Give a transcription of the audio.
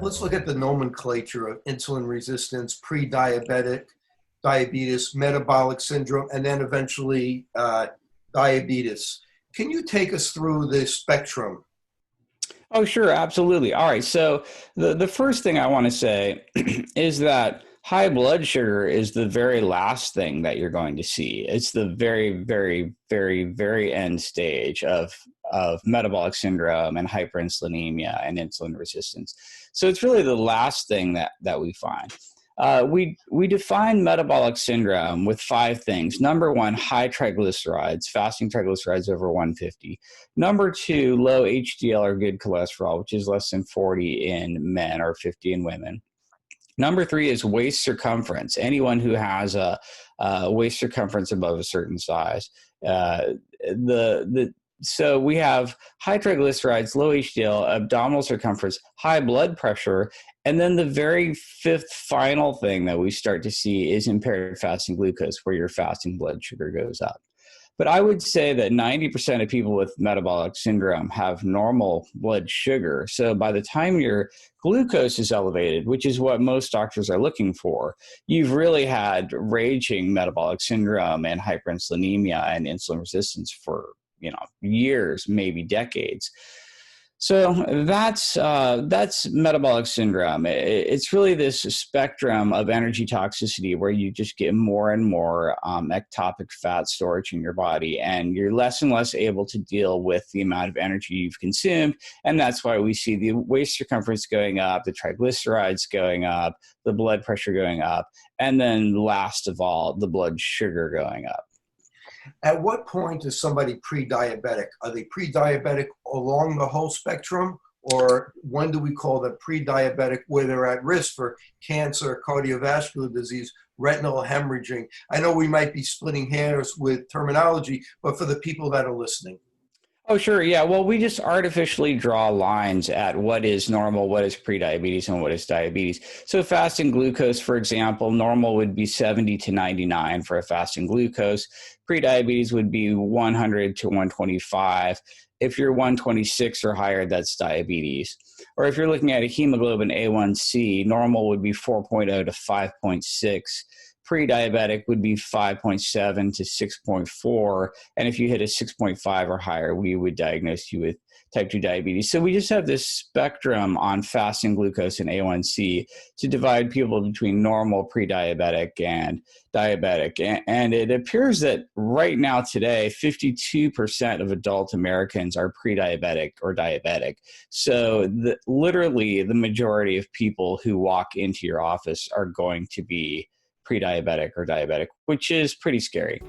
let's look at the nomenclature of insulin resistance, pre-diabetic, diabetes, metabolic syndrome, and then eventually diabetes. Can you take us through the spectrum? Oh, sure, absolutely. All right. So the first thing I want to say is that high blood sugar is the very last thing that you're going to see. It's the very, very, very, very end stage of metabolic syndrome and hyperinsulinemia and insulin resistance. So it's really the last thing that we find. We define metabolic syndrome with five things. Number one, high triglycerides, fasting triglycerides over 150. Number two, low HDL or good cholesterol, which is less than 40 in men or 50 in women. Number three is waist circumference. Anyone who has a waist circumference above a certain size. So we have high triglycerides, low HDL, abdominal circumference, high blood pressure, and then the very fifth final thing that we start to see is impaired fasting glucose, where your fasting blood sugar goes up. But I would say that 90% of people with metabolic syndrome have normal blood sugar. So by the time your glucose is elevated, which is what most doctors are looking for, you've really had raging metabolic syndrome and hyperinsulinemia and insulin resistance for years, maybe decades. So that's metabolic syndrome. It's really this spectrum of energy toxicity where you just get more and more ectopic fat storage in your body, and you're less and less able to deal with the amount of energy you've consumed. And that's why we see the waist circumference going up, the triglycerides going up, the blood pressure going up, and then last of all, the blood sugar going up. At what point is somebody pre-diabetic? Are they pre-diabetic along the whole spectrum? Or when do we call them pre-diabetic where they're at risk for cancer, cardiovascular disease, retinal hemorrhaging? I know we might be splitting hairs with terminology, but for the people that are listening. Oh, sure. Yeah. Well, we just artificially draw lines at what is normal, what is prediabetes, and what is diabetes. So fasting glucose, for example, normal would be 70 to 99 for a fasting glucose. Prediabetes would be 100 to 125. If you're 126 or higher, that's diabetes. Or if you're looking at a hemoglobin A1C, normal would be 4.0 to 5.6. Pre-diabetic would be 5.7 to 6.4. And if you hit a 6.5 or higher, we would diagnose you with type 2 diabetes. So we just have this spectrum on fasting glucose and A1C to divide people between normal, pre-diabetic, and diabetic. And it appears that right now today, 52% of adult Americans are pre-diabetic or diabetic. So literally the majority of people who walk into your office are going to be pre-diabetic or diabetic, which is pretty scary.